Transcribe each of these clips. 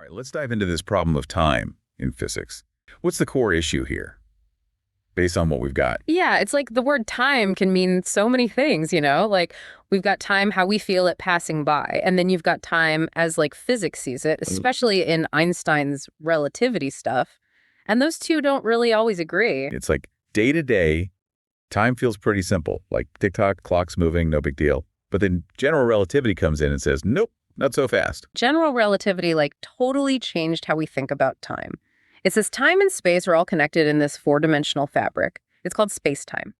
right, let's dive into this problem of time in physics. What's the core issue here, based on what we've got? Yeah, it's like the word time can mean so many things, Like we've got time how we feel it passing by, and then you've got time as like physics sees it, especially in Einstein's relativity stuff. And those two don't really always agree. It's like day to day, time feels pretty simple, like tick-tock, clock's moving, no big deal. But then general relativity comes in and says, nope, not so fast. General relativity like totally changed how we think about time. It says time and space are all connected in this four-dimensional fabric. It's called space-time.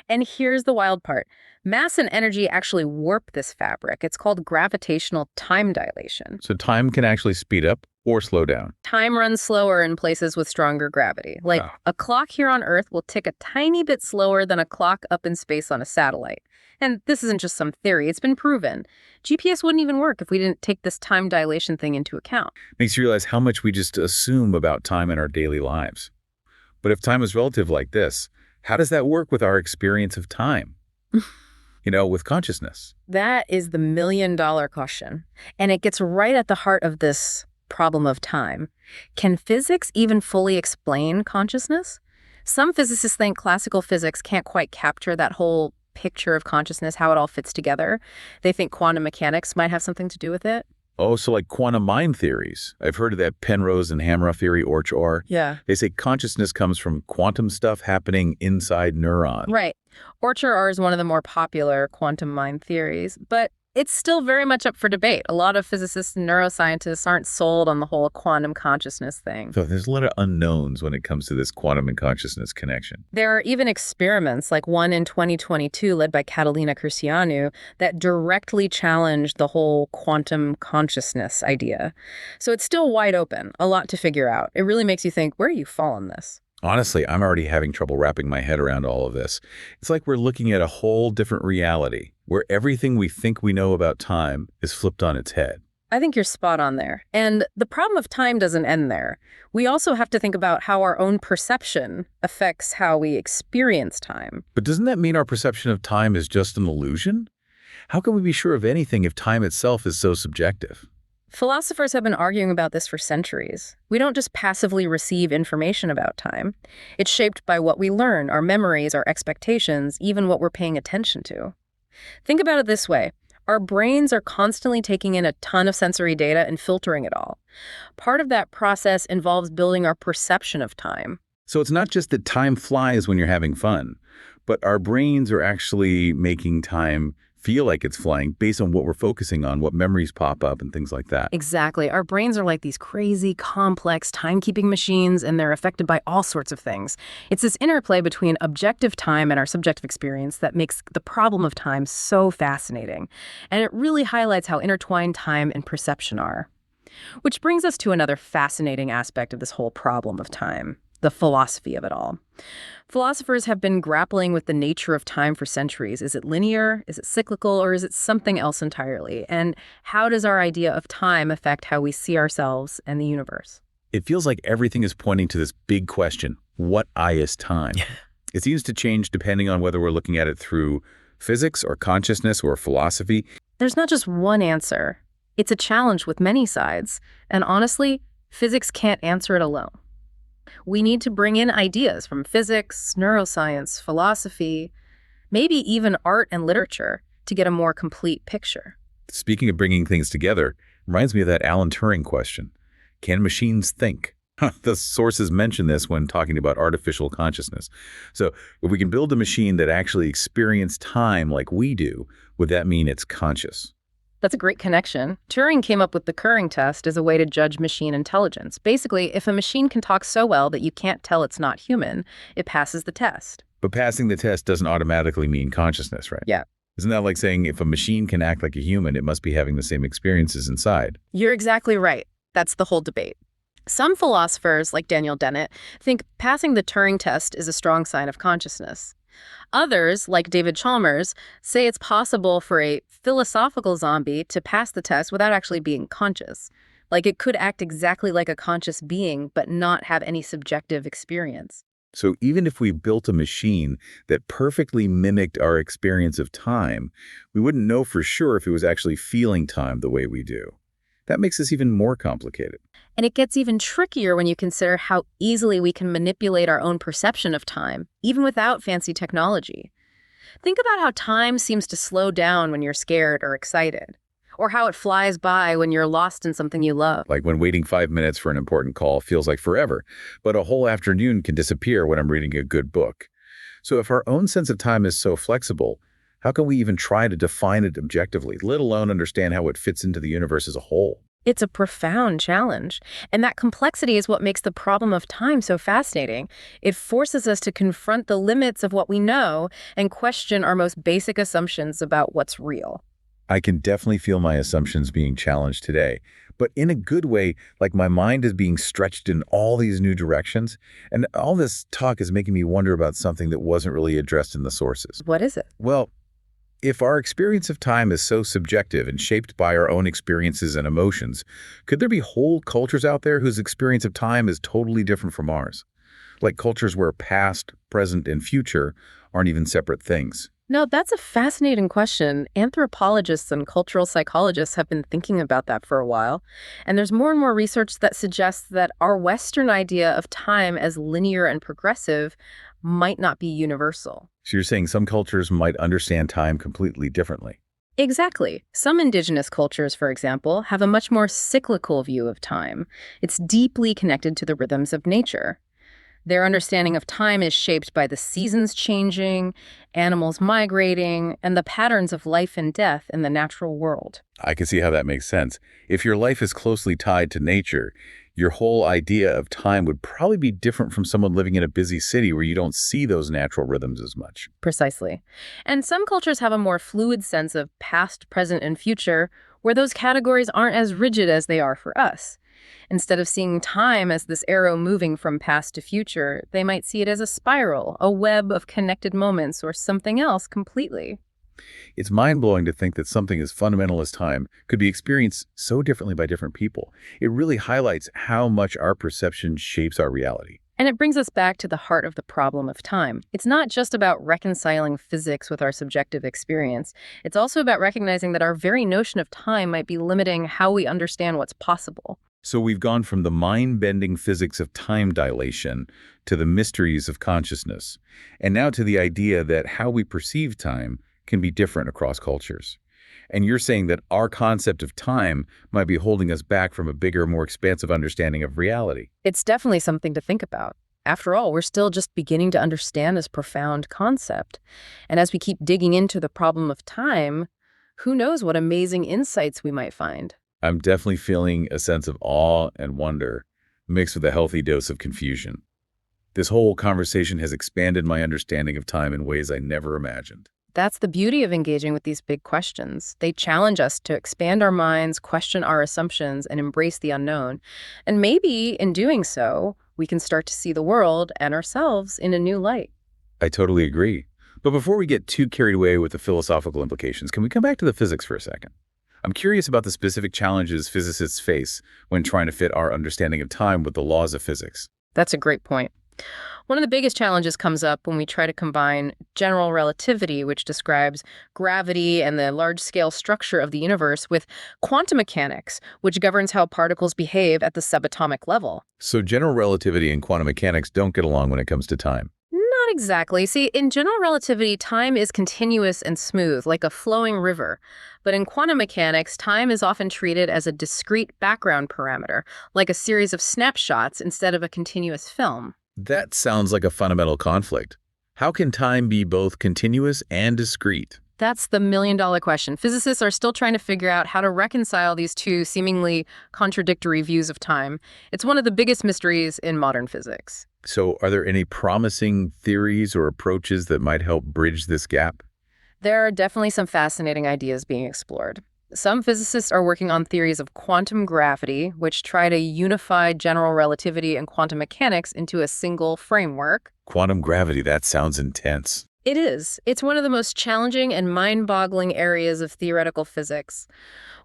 And here's the wild part. Mass and energy actually warp this fabric. It's called gravitational time dilation. So time can actually speed up or slow down. Time runs slower in places with stronger gravity. Like a clock here on Earth will tick a tiny bit slower than a clock up in space on a satellite. And this isn't just some theory, it's been proven. GPS wouldn't even work if we didn't take this time dilation thing into account. Makes you realize how much we just assume about time in our daily lives. But if time is relative like this, how does that work with our experience of time? With consciousness? That is the million-dollar question. And it gets right at the heart of this problem of time. Can physics even fully explain consciousness? Some physicists think classical physics can't quite capture that whole picture of consciousness, how it all fits together. They think quantum mechanics might have something to do with it. Oh, so like quantum mind theories. I've heard of that Penrose and Hammer theory, OR. Yeah. They say consciousness comes from quantum stuff happening inside neurons. Right. OR is one of the more popular quantum mind theories, but it's still very much up for debate. A lot of physicists and neuroscientists aren't sold on the whole quantum consciousness thing. So there's a lot of unknowns when it comes to this quantum and consciousness connection. There are even experiments, like one in 2022 led by Catalina Cristianu, that directly challenged the whole quantum consciousness idea. So it's still wide open, a lot to figure out. It really makes you think, where do you fall on this? Honestly, I'm already having trouble wrapping my head around all of this. It's like we're looking at a whole different reality, where everything we think we know about time is flipped on its head. I think you're spot on there. And the problem of time doesn't end there. We also have to think about how our own perception affects how we experience time. But doesn't that mean our perception of time is just an illusion? How can we be sure of anything if time itself is so subjective? Philosophers have been arguing about this for centuries. We don't just passively receive information about time. It's shaped by what we learn, our memories, our expectations, even what we're paying attention to. Think about it this way. Our brains are constantly taking in a ton of sensory data and filtering it all. Part of that process involves building our perception of time. So it's not just that time flies when you're having fun, but our brains are actually making time feel like it's flying based on what we're focusing on, what memories pop up and things like that. Exactly. Our brains are like these crazy, complex timekeeping machines, and they're affected by all sorts of things. It's this interplay between objective time and our subjective experience that makes the problem of time so fascinating. And it really highlights how intertwined time and perception are. Which brings us to another fascinating aspect of this whole problem of time, the philosophy of it all. Philosophers have been grappling with the nature of time for centuries. Is it linear? Is it cyclical? Or is it something else entirely? And how does our idea of time affect how we see ourselves and the universe? It feels like everything is pointing to this big question, what is time? It seems to change depending on whether we're looking at it through physics or consciousness or philosophy. There's not just one answer. It's a challenge with many sides. And honestly, physics can't answer it alone. We need to bring in ideas from physics, neuroscience, philosophy, maybe even art and literature to get a more complete picture. Speaking of bringing things together, reminds me of that Alan Turing question. Can machines think? The sources mention this when talking about artificial consciousness. So if we can build a machine that actually experiences time like we do, would that mean it's conscious? That's a great connection. Turing came up with the Turing test as a way to judge machine intelligence. Basically, if a machine can talk so well that you can't tell it's not human, it passes the test. But passing the test doesn't automatically mean consciousness, right? Yeah. Isn't that like saying if a machine can act like a human, it must be having the same experiences inside? You're exactly right. That's the whole debate. Some philosophers, like Daniel Dennett, think passing the Turing test is a strong sign of consciousness. Others, like David Chalmers, say it's possible for a philosophical zombie to pass the test without actually being conscious. Like it could act exactly like a conscious being, but not have any subjective experience. So even if we built a machine that perfectly mimicked our experience of time, we wouldn't know for sure if it was actually feeling time the way we do. That makes this even more complicated. And it gets even trickier when you consider how easily we can manipulate our own perception of time, even without fancy technology. Think about how time seems to slow down when you're scared or excited, or how it flies by when you're lost in something you love. Like when waiting 5 minutes for an important call feels like forever, but a whole afternoon can disappear when I'm reading a good book. So if our own sense of time is so flexible, how can we even try to define it objectively, let alone understand how it fits into the universe as a whole? It's a profound challenge, and that complexity is what makes the problem of time so fascinating. It forces us to confront the limits of what we know and question our most basic assumptions about what's real. I can definitely feel my assumptions being challenged today, but in a good way, like my mind is being stretched in all these new directions, and all this talk is making me wonder about something that wasn't really addressed in the sources. What is it? Well, if our experience of time is so subjective and shaped by our own experiences and emotions, could there be whole cultures out there whose experience of time is totally different from ours? Like cultures where past, present, and future aren't even separate things. No, that's a fascinating question. Anthropologists and cultural psychologists have been thinking about that for a while. And there's more and more research that suggests that our Western idea of time as linear and progressive might not be universal. So you're saying some cultures might understand time completely differently. Exactly. Some indigenous cultures, for example, have a much more cyclical view of time. It's deeply connected to the rhythms of nature. Their understanding of time is shaped by the seasons changing, animals migrating, and the patterns of life and death in the natural world. I can see how that makes sense. If your life is closely tied to nature, your whole idea of time would probably be different from someone living in a busy city where you don't see those natural rhythms as much. Precisely. And some cultures have a more fluid sense of past, present, and future, where those categories aren't as rigid as they are for us. Instead of seeing time as this arrow moving from past to future, they might see it as a spiral, a web of connected moments, or something else completely. It's mind-blowing to think that something as fundamental as time could be experienced so differently by different people. It really highlights how much our perception shapes our reality. And it brings us back to the heart of the problem of time. It's not just about reconciling physics with our subjective experience. It's also about recognizing that our very notion of time might be limiting how we understand what's possible. So we've gone from the mind-bending physics of time dilation to the mysteries of consciousness, and now to the idea that how we perceive time can be different across cultures. And you're saying that our concept of time might be holding us back from a bigger, more expansive understanding of reality. It's definitely something to think about. After all, we're still just beginning to understand this profound concept. And as we keep digging into the problem of time, who knows what amazing insights we might find. I'm definitely feeling a sense of awe and wonder, mixed with a healthy dose of confusion. This whole conversation has expanded my understanding of time in ways I never imagined. That's the beauty of engaging with these big questions. They challenge us to expand our minds, question our assumptions, and embrace the unknown. And maybe in doing so, we can start to see the world and ourselves in a new light. I totally agree. But before we get too carried away with the philosophical implications, can we come back to the physics for a second? I'm curious about the specific challenges physicists face when trying to fit our understanding of time with the laws of physics. That's a great point. One of the biggest challenges comes up when we try to combine general relativity, which describes gravity and the large-scale structure of the universe, with quantum mechanics, which governs how particles behave at the subatomic level. So general relativity and quantum mechanics don't get along when it comes to time. Not exactly. See, in general relativity, time is continuous and smooth, like a flowing river. But in quantum mechanics, time is often treated as a discrete background parameter, like a series of snapshots instead of a continuous film. That sounds like a fundamental conflict. How can time be both continuous and discrete? That's the million-dollar question. Physicists are still trying to figure out how to reconcile these two seemingly contradictory views of time. It's one of the biggest mysteries in modern physics. So are there any promising theories or approaches that might help bridge this gap? There are definitely some fascinating ideas being explored. Some physicists are working on theories of quantum gravity, which try to unify general relativity and quantum mechanics into a single framework. Quantum gravity, that sounds intense. It is. It's one of the most challenging and mind-boggling areas of theoretical physics.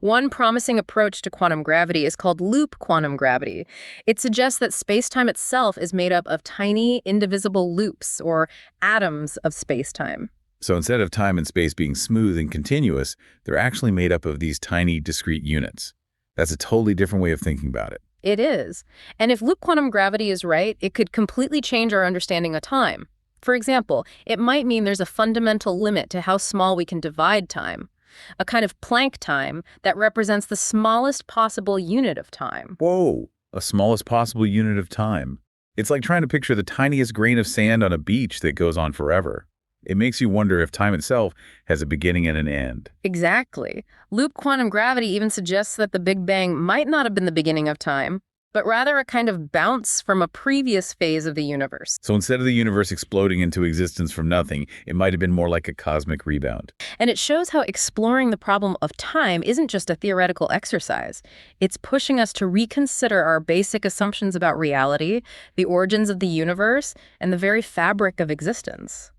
One promising approach to quantum gravity is called loop quantum gravity. It suggests that space-time itself is made up of tiny, indivisible loops, or atoms of space-time. So instead of time and space being smooth and continuous, they're actually made up of these tiny, discrete units. That's a totally different way of thinking about it. It is. And if loop quantum gravity is right, it could completely change our understanding of time. For example, it might mean there's a fundamental limit to how small we can divide time, a kind of Planck time that represents the smallest possible unit of time. Whoa, a smallest possible unit of time. It's like trying to picture the tiniest grain of sand on a beach that goes on forever. It makes you wonder if time itself has a beginning and an end. Exactly. Loop quantum gravity even suggests that the Big Bang might not have been the beginning of time, but rather a kind of bounce from a previous phase of the universe. So instead of the universe exploding into existence from nothing, it might have been more like a cosmic rebound. And it shows how exploring the problem of time isn't just a theoretical exercise. It's pushing us to reconsider our basic assumptions about reality, the origins of the universe, and the very fabric of existence.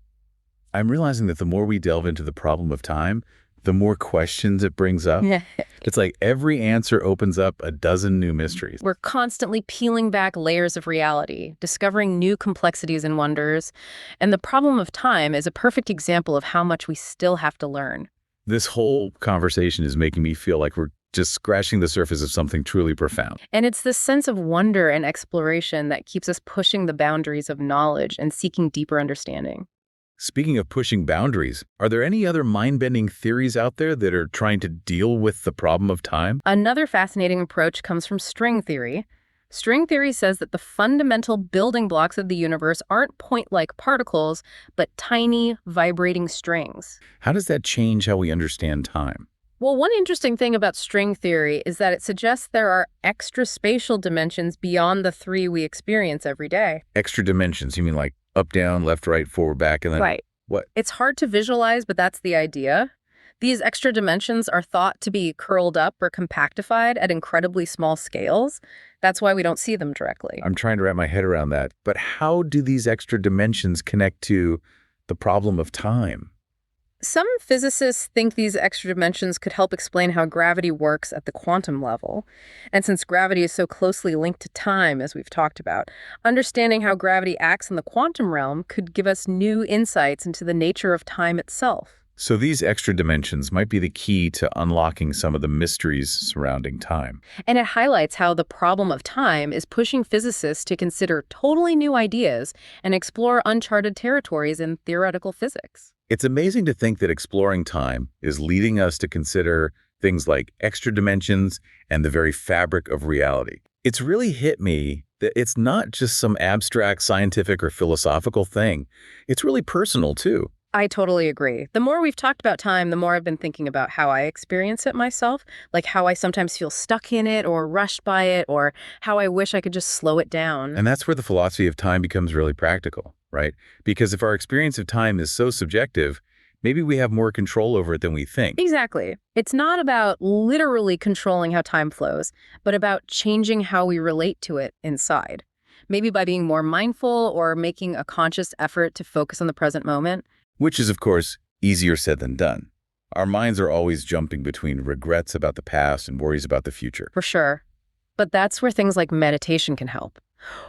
I'm realizing that the more we delve into the problem of time, the more questions it brings up. Yeah. It's like every answer opens up a dozen new mysteries. We're constantly peeling back layers of reality, discovering new complexities and wonders. And the problem of time is a perfect example of how much we still have to learn. This whole conversation is making me feel like we're just scratching the surface of something truly profound. And it's this sense of wonder and exploration that keeps us pushing the boundaries of knowledge and seeking deeper understanding. Speaking of pushing boundaries, are there any other mind-bending theories out there that are trying to deal with the problem of time? Another fascinating approach comes from string theory. String theory says that the fundamental building blocks of the universe aren't point-like particles, but tiny, vibrating strings. How does that change how we understand time? Well, one interesting thing about string theory is that it suggests there are extra spatial dimensions beyond the three we experience every day. Extra dimensions, you mean like up, down, left, right, forward, back, and then Right. what? It's hard to visualize, but that's the idea. These extra dimensions are thought to be curled up or compactified at incredibly small scales. That's why we don't see them directly. I'm trying to wrap my head around that. But how do these extra dimensions connect to the problem of time? Some physicists think these extra dimensions could help explain how gravity works at the quantum level. And since gravity is so closely linked to time, as we've talked about, understanding how gravity acts in the quantum realm could give us new insights into the nature of time itself. So these extra dimensions might be the key to unlocking some of the mysteries surrounding time. And it highlights how the problem of time is pushing physicists to consider totally new ideas and explore uncharted territories in theoretical physics. It's amazing to think that exploring time is leading us to consider things like extra dimensions and the very fabric of reality. It's really hit me that it's not just some abstract scientific or philosophical thing. It's really personal, too. I totally agree. The more we've talked about time, the more I've been thinking about how I experience it myself, like how I sometimes feel stuck in it or rushed by it, or how I wish I could just slow it down. And that's where the philosophy of time becomes really practical, right? Because if our experience of time is so subjective, maybe we have more control over it than we think. Exactly. It's not about literally controlling how time flows, but about changing how we relate to it inside. Maybe by being more mindful or making a conscious effort to focus on the present moment. Which is, of course, easier said than done. Our minds are always jumping between regrets about the past and worries about the future. For sure. But that's where things like meditation can help.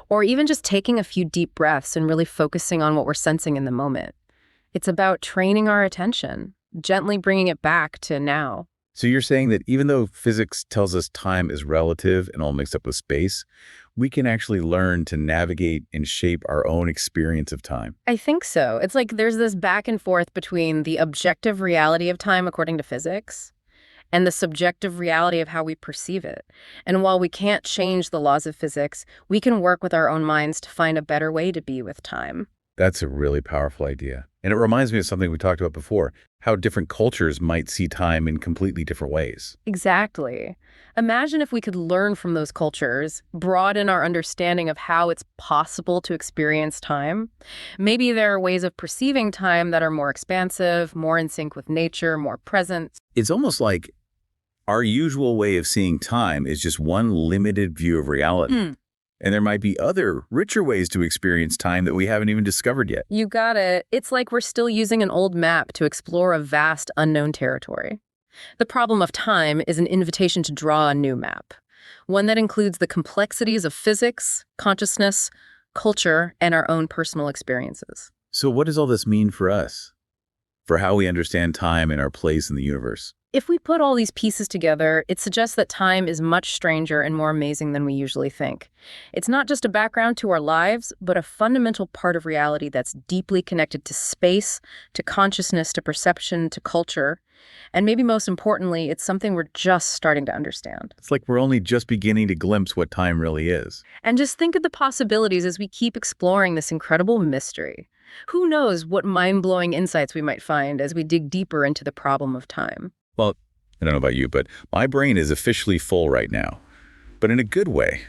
Or even just taking a few deep breaths and really focusing on what we're sensing in the moment. It's about training our attention, gently bringing it back to now. So you're saying that even though physics tells us time is relative and all mixed up with space, we can actually learn to navigate and shape our own experience of time. I think so. It's like there's this back and forth between the objective reality of time according to physics and the subjective reality of how we perceive it. And while we can't change the laws of physics, we can work with our own minds to find a better way to be with time. That's a really powerful idea. And it reminds me of something we talked about before, how different cultures might see time in completely different ways. Exactly. Imagine if we could learn from those cultures, broaden our understanding of how it's possible to experience time. Maybe there are ways of perceiving time that are more expansive, more in sync with nature, more present. It's almost like our usual way of seeing time is just one limited view of reality. And there might be other, richer ways to experience time that we haven't even discovered yet. You got it. It's like we're still using an old map to explore a vast, unknown territory. The problem of time is an invitation to draw a new map, one that includes the complexities of physics, consciousness, culture, and our own personal experiences. So what does all this mean for us? For how we understand time and our place in the universe? If we put all these pieces together, it suggests that time is much stranger and more amazing than we usually think. It's not just a background to our lives, but a fundamental part of reality that's deeply connected to space, to consciousness, to perception, to culture. And maybe most importantly, it's something we're just starting to understand. It's like we're only just beginning to glimpse what time really is. And just think of the possibilities as we keep exploring this incredible mystery. Who knows what mind-blowing insights we might find as we dig deeper into the problem of time. Well, I don't know about you, but my brain is officially full right now. But in a good way.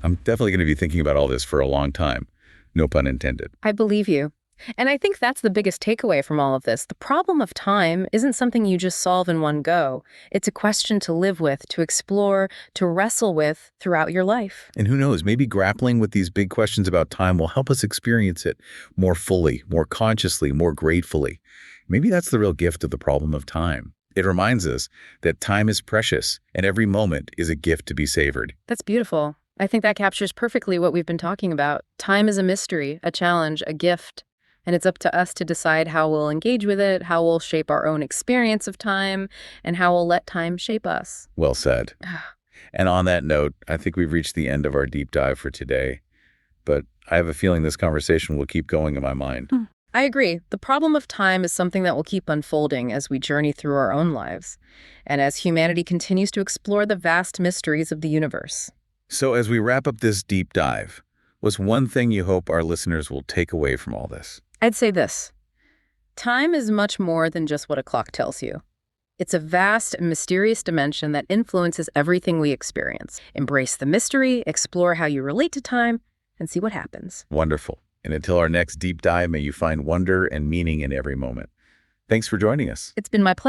I'm definitely going to be thinking about all this for a long time. No pun intended. I believe you. And I think that's the biggest takeaway from all of this. The problem of time isn't something you just solve in one go. It's a question to live with, to explore, to wrestle with throughout your life. And who knows, maybe grappling with these big questions about time will help us experience it more fully, more consciously, more gratefully. Maybe that's the real gift of the problem of time. It reminds us that time is precious and every moment is a gift to be savored. That's beautiful. I think that captures perfectly what we've been talking about. Time is a mystery, a challenge, a gift. And it's up to us to decide how we'll engage with it, how we'll shape our own experience of time, and how we'll let time shape us. Well said. And on that note, I think we've reached the end of our deep dive for today. But I have a feeling this conversation will keep going in my mind. I agree. The problem of time is something that will keep unfolding as we journey through our own lives, and as humanity continues to explore the vast mysteries of the universe. So as we wrap up this deep dive, what's one thing you hope our listeners will take away from all this? I'd say this. Time is much more than just what a clock tells you. It's a vast and mysterious dimension that influences everything we experience. Embrace the mystery, explore how you relate to time, and see what happens. Wonderful. And until our next deep dive, may you find wonder and meaning in every moment. Thanks for joining us. It's been my pleasure.